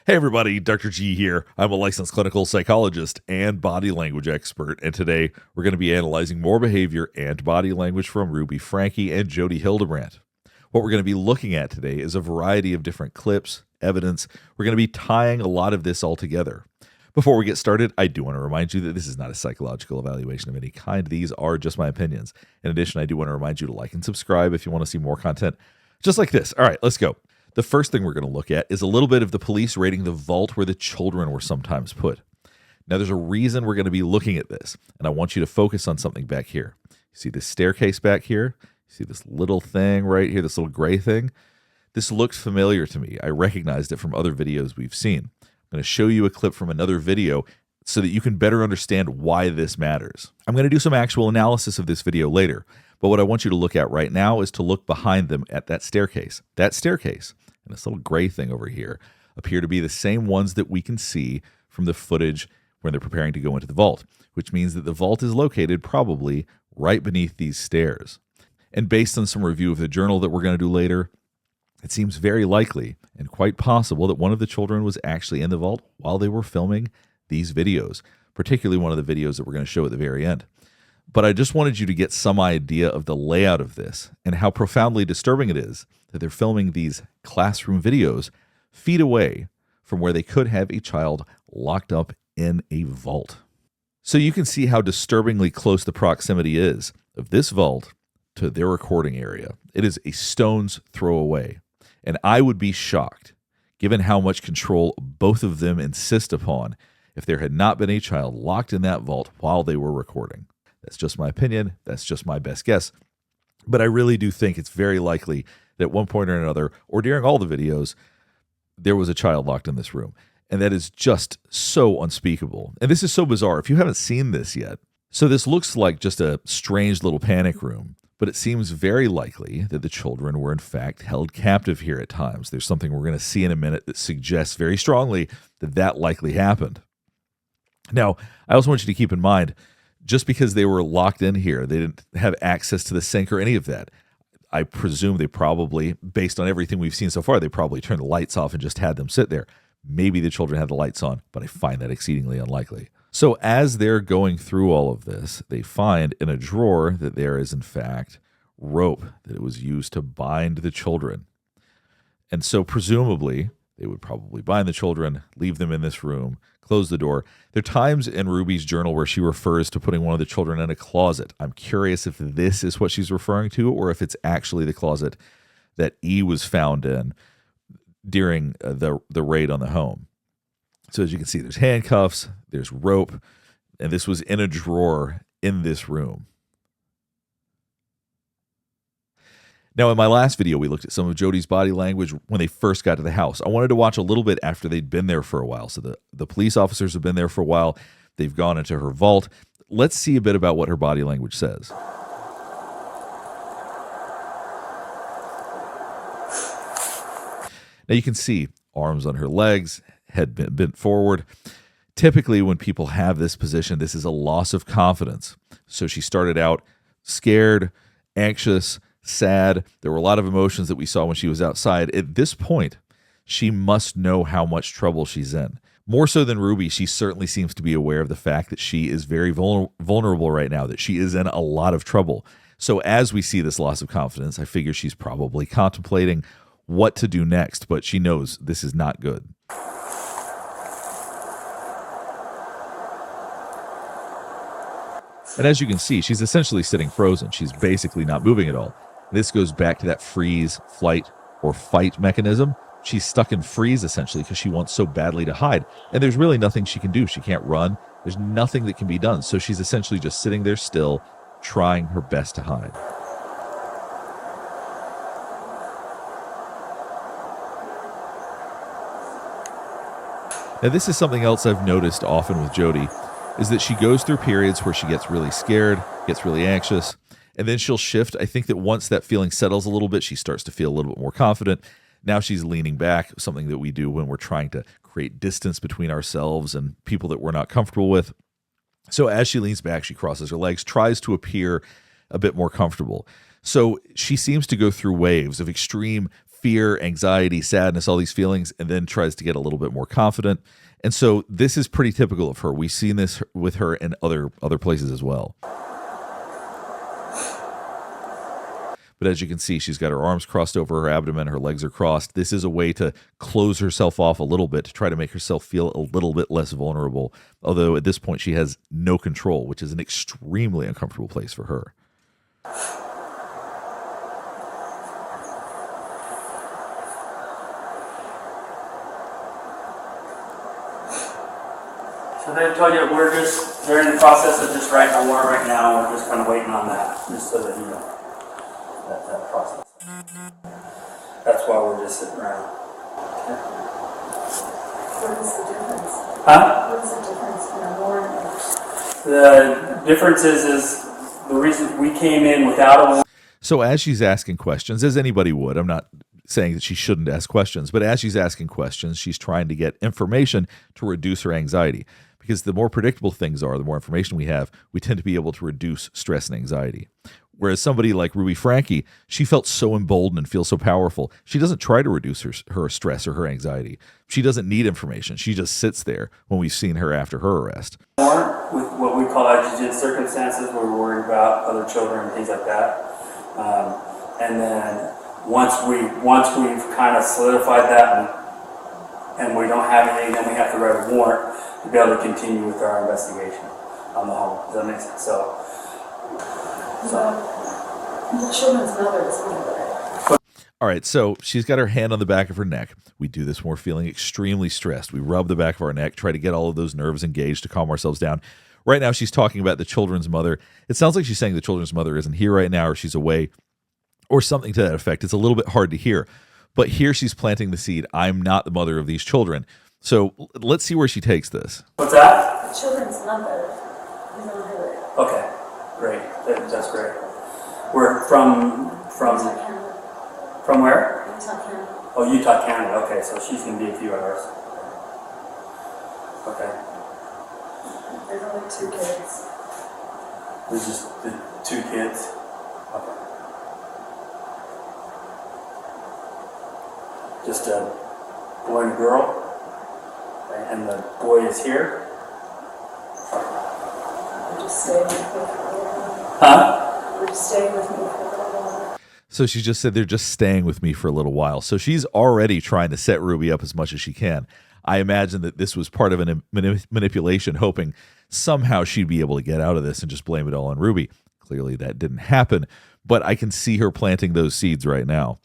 Hey everybody, Dr. G here. I'm a licensed clinical psychologist and body language expert, and today we're going to be analyzing more behavior and body language from Ruby Franke and Jodi Hildebrandt. What we're going to be looking at today is a variety of different clips, evidence. We're going to be tying a lot of this all together. Before we get started, I do want to remind you that this is not a psychological evaluation of any kind. These are just my opinions. In addition, I do want to remind you to like and subscribe if you want to see more content just like this. All right, let's go. The first thing we're going to look at is a little bit of the police raiding the vault where the children were sometimes put. Now, there's a reason we're going to be looking at this, and I want you to focus on something back here. You see this staircase back here? You see this little thing right here, this little gray thing? This looked familiar to me. I recognized it from other videos we've seen. I'm going to show you a clip from another video so that you can better understand why this matters. I'm going to do some actual analysis of this video later, but what I want you to look at right now is to look behind them at that staircase. That staircase and this little gray thing over here appear to be the same ones that we can see from the footage when they're preparing to go into the vault, which means that the vault is located probably right beneath these stairs. And based on some review of the journal that we're going to do later, it seems very likely and quite possible that one of the children was actually in the vault while they were filming these videos, particularly one of the videos that we're going to show at the very end. But I just wanted you to get some idea of the layout of this and how profoundly disturbing it is that they're filming these classroom videos feet away from where they could have a child locked up in a vault. So you can see how disturbingly close the proximity is of this vault to their recording area. It is a stone's throw away. And I would be shocked, given how much control both of them insist upon, if there had not been a child locked in that vault while they were recording. That's just my opinion. That's just my best guess. But I really do think it's very likely that at one point or another, or during all the videos, there was a child locked in this room. And that is just so unspeakable. And this is so bizarre. If you haven't seen this yet, so this looks like just a strange little panic room, but it seems very likely that the children were in fact held captive here at times. There's something we're going to see in a minute that suggests very strongly that that likely happened. Now, I also want you to keep in mind, just because they were locked in here, they didn't have access to the sink or any of that. I presume they probably, based on everything we've seen so far, they probably turned the lights off and just had them sit there. Maybe the children had the lights on, but I find that exceedingly unlikely. So as they're going through all of this, they find in a drawer that there is, in fact, rope that it was used to bind the children. And so presumably, they would probably bind the children, leave them in this room, close the door. There are times in Ruby's journal where she refers to putting one of the children in a closet. I'm curious if this is what she's referring to or if it's actually the closet that E was found in during the raid on the home. So as you can see, there's handcuffs, there's rope, and this was in a drawer in this room. Now, in my last video, we looked at some of Jodi's body language when they first got to the house. I wanted to watch a little bit after they'd been there for a while. So the police officers have been there for a while. They've gone into her vault. Let's see a bit about what her body language says. Now, you can see arms on her legs, head bent forward. Typically, when people have this position, this is a loss of confidence. So she started out scared, anxious, sad. There were a lot of emotions that we saw when she was outside. At this point, she must know how much trouble she's in. More so than Ruby, she certainly seems to be aware of the fact that she is very vulnerable right now, that she is in a lot of trouble. So as we see this loss of confidence, I figure she's probably contemplating what to do next, but she knows this is not good. And as you can see, she's essentially sitting frozen. She's basically not moving at all. This goes back to that freeze, flight, or fight mechanism. She's stuck in freeze, essentially, because she wants so badly to hide. And there's really nothing she can do. She can't run. There's nothing that can be done. So she's essentially just sitting there still, trying her best to hide. Now, this is something else I've noticed often with Jodi, is that she goes through periods where she gets really scared, gets really anxious, and then she'll shift. I think that once that feeling settles a little bit, she starts to feel a little bit more confident. Now she's leaning back, something that we do when we're trying to create distance between ourselves and people that we're not comfortable with. So as she leans back, she crosses her legs, tries to appear a bit more comfortable. So she seems to go through waves of extreme fear, anxiety, sadness, all these feelings, and then tries to get a little bit more confident. And so this is pretty typical of her. We've seen this with her in other places as well. But as you can see, she's got her arms crossed over her abdomen, her legs are crossed. This is a way to close herself off a little bit, to try to make herself feel a little bit less vulnerable. Although at this point she has no control, which is an extremely uncomfortable place for her. So they've told you they're in the process of just writing a warrant right now. We're just kind of waiting on that, just so that you know that process. That's why we're just sitting around. Okay. What is the difference? Huh? What is the difference in a warrant? The difference is the reason we came in without a warrant. So as she's asking questions, as anybody would, I'm not saying that she shouldn't ask questions, but as she's asking questions, she's trying to get information to reduce her anxiety. Because the more predictable things are, the more information we have, we tend to be able to reduce stress and anxiety. Whereas somebody like Ruby Franke, she felt so emboldened and feels so powerful. She doesn't try to reduce her stress or her anxiety. She doesn't need information. She just sits there when we've seen her after her arrest. Warrant with what we call exigent circumstances, where we're worried about other children and things like that. And then once we've kind of solidified that and we don't have anything, then we have to write a warrant to be able to continue with our investigation on the home. Does that make sense? So. The children's mother is anyway. All right, so she's got her hand on the back of her neck. We do this when we're feeling extremely stressed. We rub the back of our neck, try to get all of those nerves engaged to calm ourselves down. Right now, she's talking about the children's mother. It sounds like she's saying the children's mother isn't here right now, or she's away, or something to that effect. It's a little bit hard to hear. But here she's planting the seed, I'm not the mother of these children. So let's see where she takes this. What's that? The children's mother is on her. Okay, great. That's great. We're from Utah, Canada. From where? Utah, Canada. Oh, Utah, Canada. Okay, so she's going to be a few hours. Okay. There's only 2 kids. There's just the 2 kids. Okay. Just a boy and a girl. And the boy is here. We're just staying with me for a little while. Huh? We're just staying with me for a little while. So she just said they're just staying with me for a little while. So she's already trying to set Ruby up as much as she can. I imagine that this was part of a manipulation, hoping somehow she'd be able to get out of this and just blame it all on Ruby. Clearly that didn't happen, but I can see her planting those seeds right now.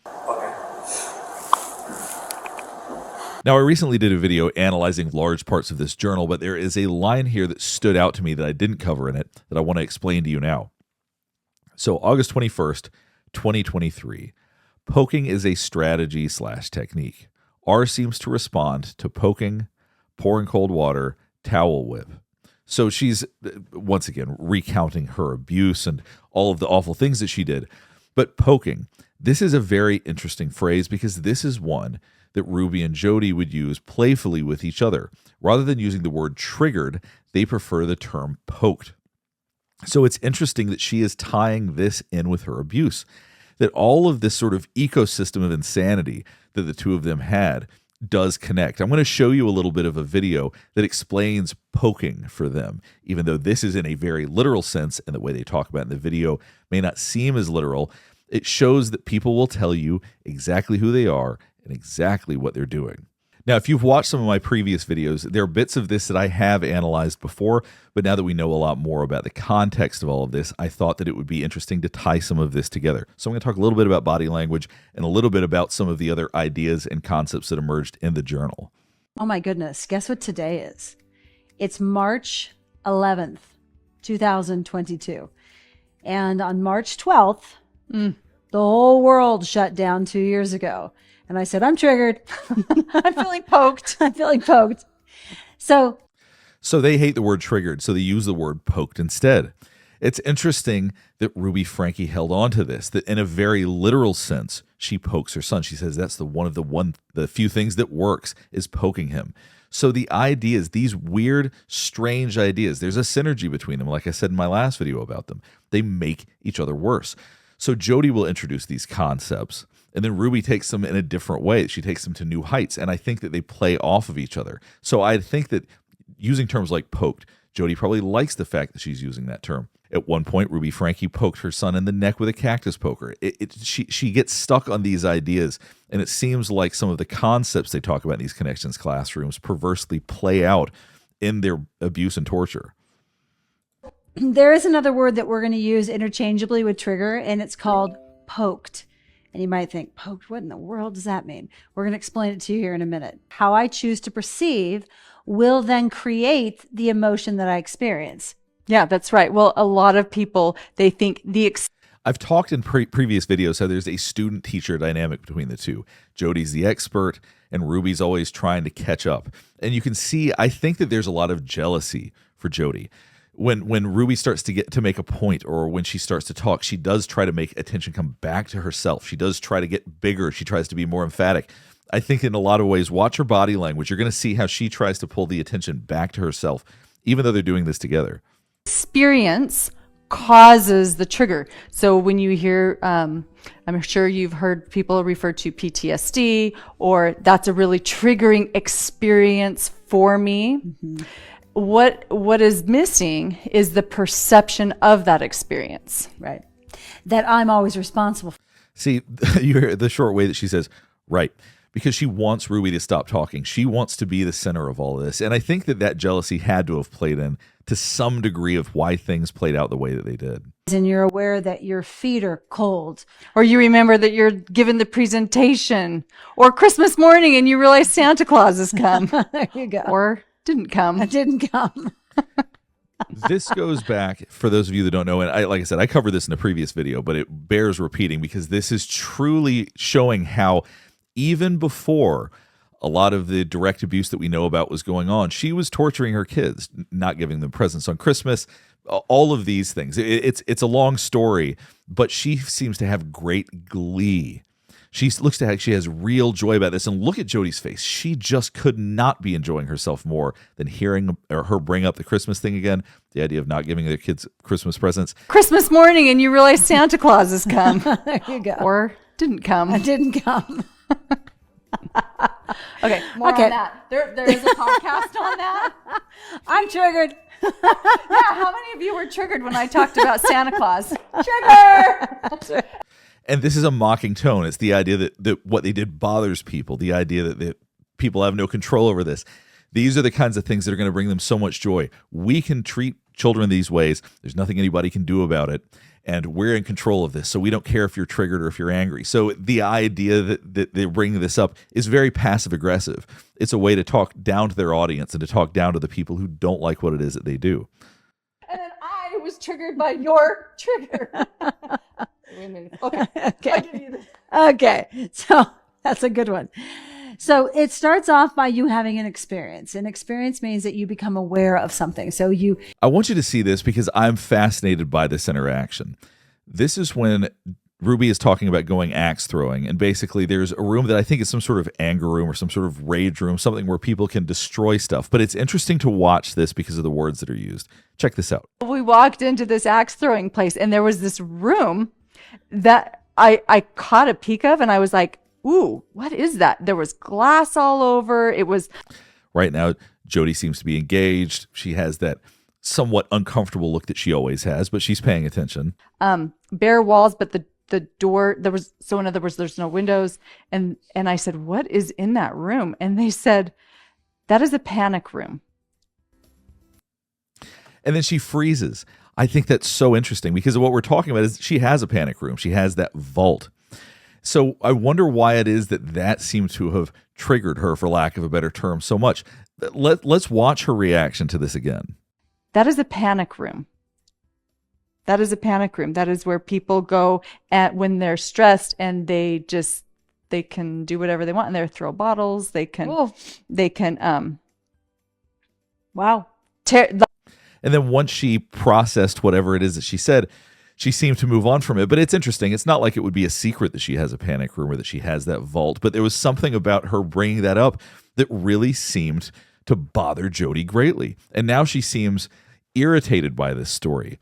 Now, I recently did a video analyzing large parts of this journal, but there is a line here that stood out to me that I didn't cover in it that I want to explain to you now. So, August 21st, 2023, poking is a strategy/technique. R seems to respond to poking, pouring cold water, towel whip. So she's, once again, recounting her abuse and all of the awful things that she did. But poking, this is a very interesting phrase because this is one that Ruby and Jodi would use playfully with each other. Rather than using the word triggered, they prefer the term poked. So it's interesting that she is tying this in with her abuse, that all of this sort of ecosystem of insanity that the two of them had does connect. I'm going to show you a little bit of a video that explains poking for them, even though this is in a very literal sense, and the way they talk about it in the video may not seem as literal. It shows that people will tell you exactly who they are and exactly what they're doing. Now, if you've watched some of my previous videos, there are bits of this that I have analyzed before, but now that we know a lot more about the context of all of this, I thought that it would be interesting to tie some of this together. So I'm going to talk a little bit about body language and a little bit about some of the other ideas and concepts that emerged in the journal. Oh my goodness, guess what today is? It's March 11th, 2022. And on March 12th, the whole world shut down 2 years ago. And I said, I'm triggered. I'm feeling poked. I'm feeling poked. So they hate the word triggered, so they use the word poked instead. It's interesting that Ruby Franke held on to this, that in a very literal sense, she pokes her son. She says that's the few things that works is poking him. So the ideas, these weird, strange ideas, there's a synergy between them. Like I said in my last video about them, they make each other worse. So Jodi will introduce these concepts And then Ruby takes them in a different way. She takes them to new heights. And I think that they play off of each other. So I think that using terms like poked, Jodi probably likes the fact that she's using that term. At one point, Ruby Franke poked her son in the neck with a cactus poker. She gets stuck on these ideas, and it seems like some of the concepts they talk about in these Connexions classrooms perversely play out in their abuse and torture. There is another word that we're going to use interchangeably with trigger, and it's called poked. And you might think, poked, what in the world does that mean? We're going to explain it to you here in a minute. How I choose to perceive will then create the emotion that I experience. Yeah, that's right. Well, a lot of people, they think I've talked in previous videos how there's a student-teacher dynamic between the two. Jodi's the expert, and Ruby's always trying to catch up. And you can see, I think that there's a lot of jealousy for Jodi. When Ruby starts to make a point, or when she starts to talk, she does try to make attention come back to herself. She does try to get bigger. She tries to be more emphatic. I think in a lot of ways, watch her body language. You're going to see how she tries to pull the attention back to herself, even though they're doing this together. experience causes the trigger. So when you hear, I'm sure you've heard people refer to PTSD, or that's a really triggering experience for me. Mm-hmm. What is missing is the perception of that experience. Right. That I'm always responsible for. See, you hear the short way that she says, right, because she wants Ruby to stop talking. She wants to be the center of all of this. And I think that jealousy had to have played in to some degree of why things played out the way that they did. And you're aware that your feet are cold. Or you remember that you're given the presentation, or Christmas morning and you realize Santa Claus has come. There you go. Or didn't come. I didn't come. This goes back, for those of you that don't know, and like I said, I covered this in a previous video, but it bears repeating because this is truly showing how even before a lot of the direct abuse that we know about was going on, she was torturing her kids, not giving them presents on Christmas, all of these things. It's a long story, but she seems to have great glee. She looks like she has real joy about this. And look at Jodi's face. She just could not be enjoying herself more than hearing her bring up the Christmas thing again, the idea of not giving their kids Christmas presents. Christmas morning and you realize Santa Claus has come. There you go. Or didn't come. I didn't come. Okay, more on that. There is a podcast on that. I'm triggered. Yeah, how many of you were triggered when I talked about Santa Claus? Trigger! And this is a mocking tone. It's the idea that what they did bothers people, the idea that people have no control over this. These are the kinds of things that are going to bring them so much joy. We can treat children these ways. There's nothing anybody can do about it. And we're in control of this. So we don't care if you're triggered or if you're angry. So the idea that they're bringing this up is very passive aggressive. It's a way to talk down to their audience and to talk down to the people who don't like what it is that they do. And then I was triggered by your trigger. Wait a minute. Okay. Okay. I'll give you this. Okay. So that's a good one. So it starts off by you having an experience. An experience means that you become aware of something. So I want you to see this because I'm fascinated by this interaction. This is when Ruby is talking about going axe throwing. And basically there's a room that I think is some sort of anger room or some sort of rage room, something where people can destroy stuff. But it's interesting to watch this because of the words that are used. Check this out. We walked into this axe throwing place and there was this room that I caught a peek of and I was like, ooh, what is that? There was glass all over. It was. Right now, Jodi seems to be engaged. She has that somewhat uncomfortable look that she always has, but she's paying attention. Bare walls, but the door, in other words, there's no windows. And I said, what is in that room? And they said, that is a panic room. And then she freezes. I think that's so interesting because what we're talking about is she has a panic room. She has that vault. So I wonder why it is that seemed to have triggered her, for lack of a better term, so much. Let's watch her reaction to this again. That is a panic room. That is a panic room. That is where people go when they're stressed and they can do whatever they want and they throw bottles. They can, wow. And then once she processed whatever it is that she said, she seemed to move on from it. But it's interesting. It's not like it would be a secret that she has a panic room or that she has that vault. But there was something about her bringing that up that really seemed to bother Jodi greatly. And now she seems irritated by this story.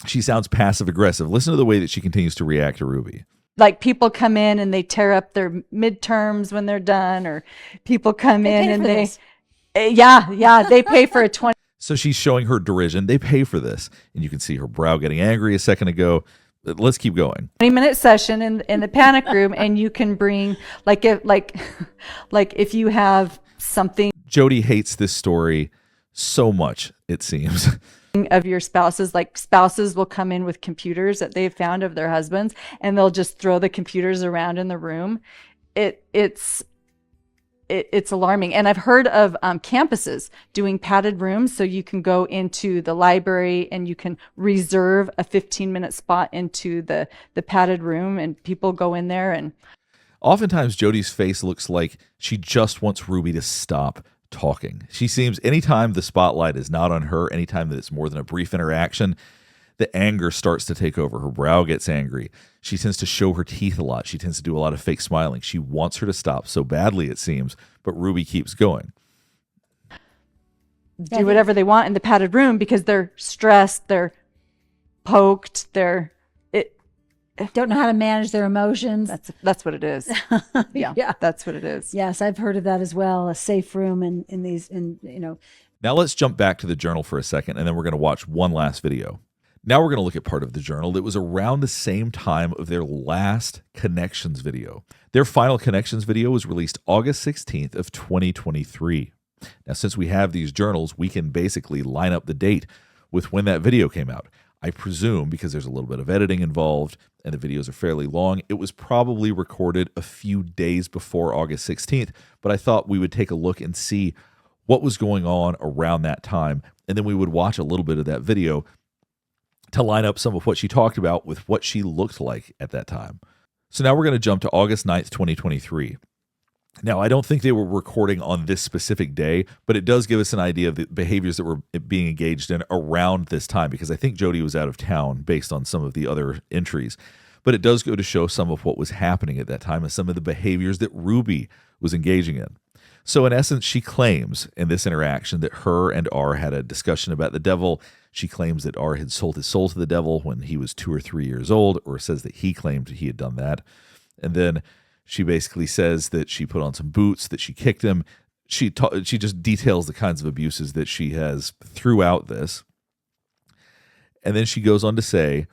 She sounds passive aggressive. Listen to the way that she continues to react to Ruby. like people come in and they tear up their midterms when they're done, or people come in and they pay for a 20 So she's showing her derision. They pay for this. And you can see her brow getting angry a second ago. Let's keep going. 20-minute session in the panic room, and you can bring like if you have something Jodi hates this story so much, it seems. of your spouses, like spouses will come in with computers that they've found of their husbands, and they'll just throw the computers around in the room. It's alarming. And I've heard of campuses doing padded rooms, so you can go into the library and you can reserve a 15-minute spot into the padded room, and people go in there. And Oftentimes, Jodi's face looks like she just wants Ruby to stop talking. She seems, anytime the spotlight is not on her, anytime that it's more than a brief interaction, the anger starts to take over. Her brow gets angry. She tends to show her teeth a lot. She tends to do a lot of fake smiling. She wants her to stop so badly, it seems, but Ruby keeps going. do whatever they want in the padded room because they're stressed, they're poked, Don't know how to manage their emotions. that's what it is. Yeah, that's what it is. Yes, I've heard of that as well. A safe room in these, Now let's jump back to the journal for a second, and then we're going to watch one last video. Now we're going to look at part of the journal that was around the same time of their last Connexions video. Their final Connexions video was released August 16th of 2023. Now, since we have these journals, we can basically line up the date with when that video came out. I presume, because there's a little bit of editing involved and the videos are fairly long, it was probably recorded a few days before August 16th, but I thought we would take a look and see what was going on around that time, and then we would watch a little bit of that video to line up some of what she talked about with what she looked like at that time. So now we're going to jump to August 9th, 2023. Now, I don't think they were recording on this specific day, but it does give us an idea of the behaviors that were being engaged in around this time, because I think Jodi was out of town based on some of the other entries. But it does go to show some of what was happening at that time and some of the behaviors that Ruby was engaging in. So in essence, she claims in this interaction that her and R had a discussion about the devil. She claims that R had sold his soul to the devil when he was 2 or 3 years old, or says that he claimed he had done that. And then she basically says that she put on some boots, that she kicked him. She just details the kinds of abuses that she has throughout this. And then she goes on to say,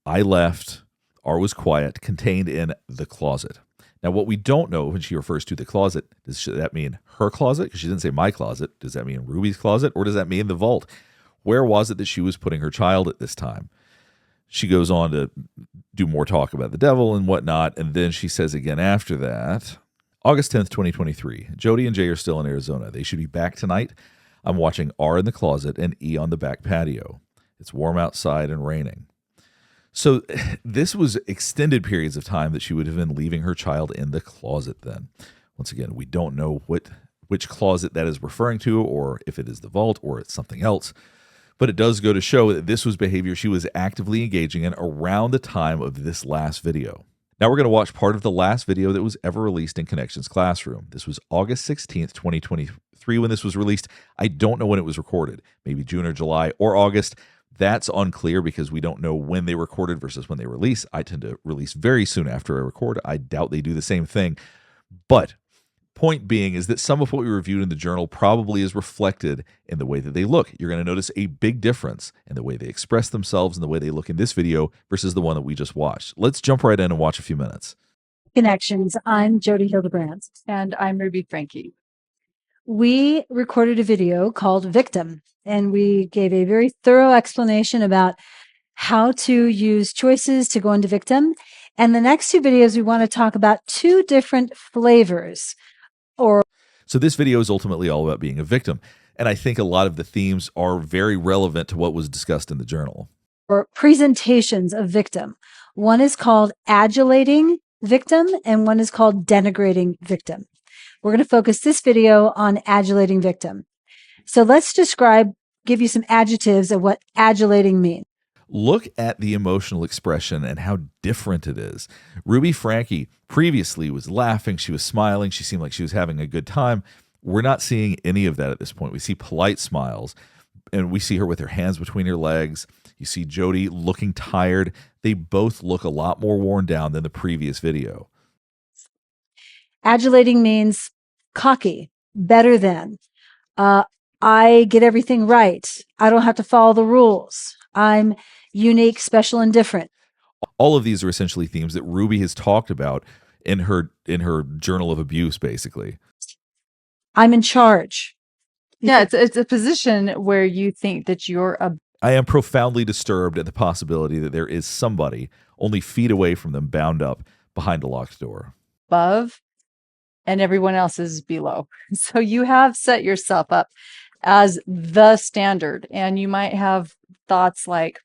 I left, R was quiet, contained in the closet. Now, what we don't know when she refers to the closet, does that mean her closet? Because she didn't say my closet. Does that mean Ruby's closet? Or does that mean the vault? Where was it that she was putting her child at this time? She goes on to do more talk about the devil and whatnot. And then she says again after that, August 10th, 2023, Jodi and Jay are still in Arizona. They should be back tonight. I'm watching R in the closet and E on the back patio. It's warm outside and raining. So this was extended periods of time that she would have been leaving her child in the closet then. Once again, we don't know which closet that is referring to, or if it is the vault or it's something else. But it does go to show that this was behavior she was actively engaging in around the time of this last video. Now we're going to watch part of the last video that was ever released in Connexions Classroom. This was August 16th, 2023 when this was released. I don't know when it was recorded. Maybe June or July or August. That's unclear because we don't know when they recorded versus when they release. I tend to release very soon after I record. I doubt they do the same thing. But point being is that some of what we reviewed in the journal probably is reflected in the way that they look. You're going to notice a big difference in the way they express themselves and the way they look in this video versus the one that we just watched. Let's jump right in and watch a few minutes. Connections. I'm Jodi Hildebrandt. And I'm Ruby Franke. We recorded a video called Victim, and we gave a very thorough explanation about how to use choices to go into victim. And the next two videos, we want to talk about two different flavors. So this video is ultimately all about being a victim. And I think a lot of the themes are very relevant to what was discussed in the journal. Or presentations of victim. One is called adulating victim, and one is called denigrating victim. We're going to focus this video on adulating victim. So let's give you some adjectives of what adulating means. Look at the emotional expression and how different it is. Ruby Franke previously was laughing. She was smiling. She seemed like she was having a good time. We're not seeing any of that at this point. We see polite smiles, and we see her with her hands between her legs. You see Jodi looking tired. They both look a lot more worn down than the previous video. Adulating means cocky, better than. I get everything right. I don't have to follow the rules. I'm unique, special, and different. All of these are essentially themes that Ruby has talked about in her journal of abuse, basically. I'm in charge. Yeah, it's a position where you think that you're I am profoundly disturbed at the possibility that there is somebody only feet away from them, bound up behind a locked door. above and everyone else is below. So you have set yourself up as the standard. And you might have thoughts like,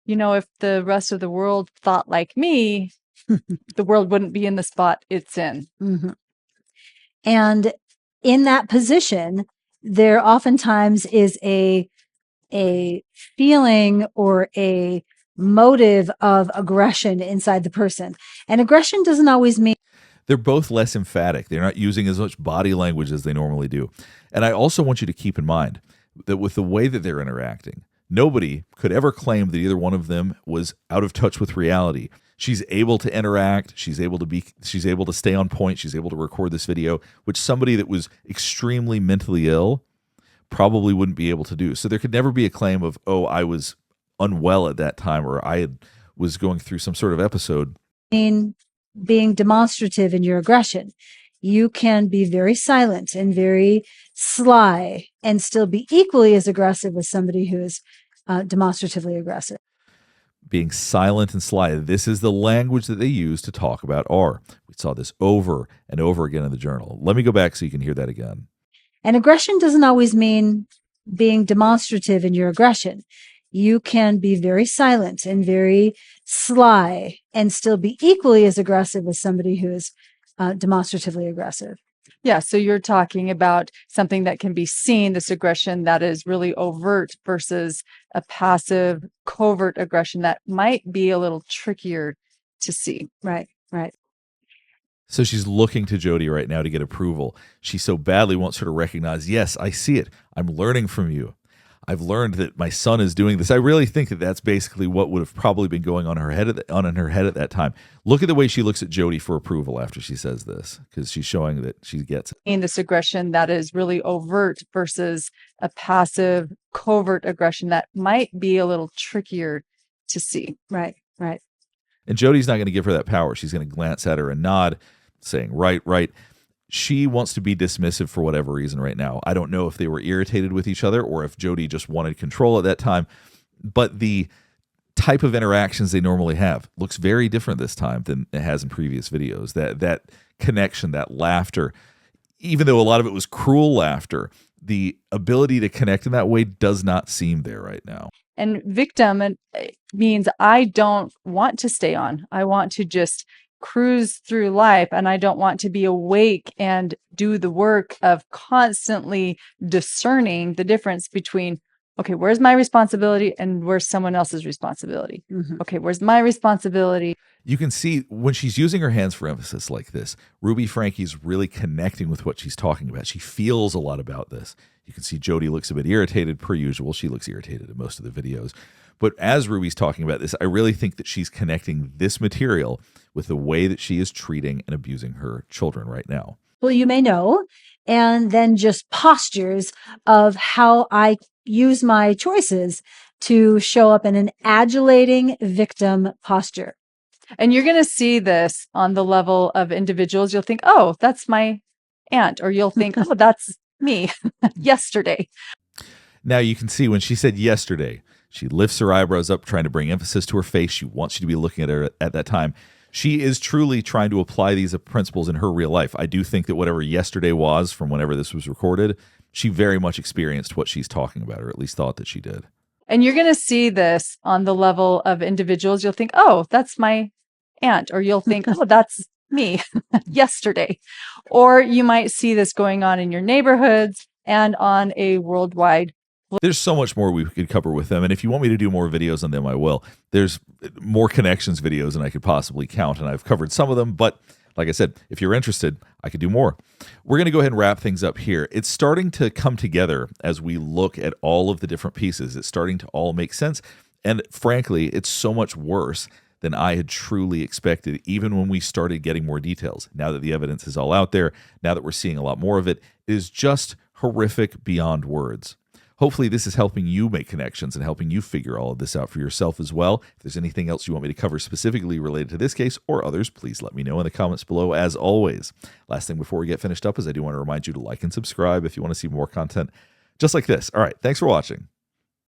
if the rest of the world thought like me, the world wouldn't be in the spot it's in. Mm-hmm. And in that position, there oftentimes is a feeling or a motive of aggression inside the person. And aggression doesn't always mean They're both less emphatic. They're not using as much body language as they normally do. And I also want you to keep in mind that with the way that they're interacting, nobody could ever claim that either one of them was out of touch with reality. She's able to interact. She's able to stay on point. She's able to record this video, which somebody that was extremely mentally ill probably wouldn't be able to do. So there could never be a claim of, oh, I was unwell at that time, or was going through some sort of episode. being demonstrative in your aggression. You can be very silent and very sly and still be equally as aggressive as somebody who is demonstratively aggressive. Being silent and sly. This is the language that they use to talk about R. We saw this over and over again in the journal. Let me go back so you can hear that again. And aggression doesn't always mean being demonstrative in your aggression. You can be very silent and very sly and still be equally as aggressive as somebody who is demonstratively aggressive. Yeah, so you're talking about something that can be seen, this aggression that is really overt versus a passive, covert aggression that might be a little trickier to see. Right, right. So she's looking to Jodi right now to get approval. She so badly wants her to recognize, yes, I see it. I'm learning from you. I've learned that my son is doing this. I really think that that's basically what would have probably been going on in her head at that time. Look at the way she looks at Jodi for approval after she says this, because she's showing that she gets it. In this aggression that is really overt versus a passive, covert aggression that might be a little trickier to see. Right, right. And Jodi's not going to give her that power. She's going to glance at her and nod, saying, right, right. She wants to be dismissive for whatever reason right now. I don't know if they were irritated with each other or if Jodi just wanted control at that time, but the type of interactions they normally have looks very different this time than it has in previous videos. That connection, that laughter, even though a lot of it was cruel laughter, the ability to connect in that way does not seem there right now. And victim means I don't want to stay on. I want to just cruise through life, and I don't want to be awake and do the work of constantly discerning the difference between, okay, where's my responsibility and where's someone else's responsibility? Mm-hmm. Okay, where's my responsibility? You can see when she's using her hands for emphasis like this, Ruby Franke's really connecting with what she's talking about. She feels a lot about this. You can see Jodi looks a bit irritated per usual. She looks irritated in most of the videos. But as Ruby's talking about this, I really think that she's connecting this material with the way that she is treating and abusing her children right now. Well, you may know, and then just postures of how I use my choices to show up in an adulating victim posture. And you're going to see this on the level of individuals. You'll think, oh, that's my aunt, or you'll think, oh, that's me yesterday. Now you can see when she said yesterday, she lifts her eyebrows up, trying to bring emphasis to her face. She wants you to be looking at her at that time. She is truly trying to apply these principles in her real life. I do think that whatever yesterday was from whenever this was recorded, she very much experienced what she's talking about, or at least thought that she did. And you're going to see this on the level of individuals. You'll think, oh, that's my aunt, or you'll think, oh, that's me yesterday. Or you might see this going on in your neighborhoods and on a worldwide. There's so much more we could cover with them, and if you want me to do more videos on them, I will. There's more Connexions videos than I could possibly count, and I've covered some of them, but Like I said, if you're interested, I could do more. We're going to go ahead and wrap things up here. It's starting to come together as we look at all of the different pieces. It's starting to all make sense. And frankly, it's so much worse than I had truly expected, even when we started getting more details. Now that the evidence is all out there, now that we're seeing a lot more of it, it is just horrific beyond words. Hopefully this is helping you make connections and helping you figure all of this out for yourself as well. If there's anything else you want me to cover specifically related to this case or others, please let me know in the comments below as always. Last thing before we get finished up is I do want to remind you to like and subscribe if you want to see more content just like this. All right, thanks for watching.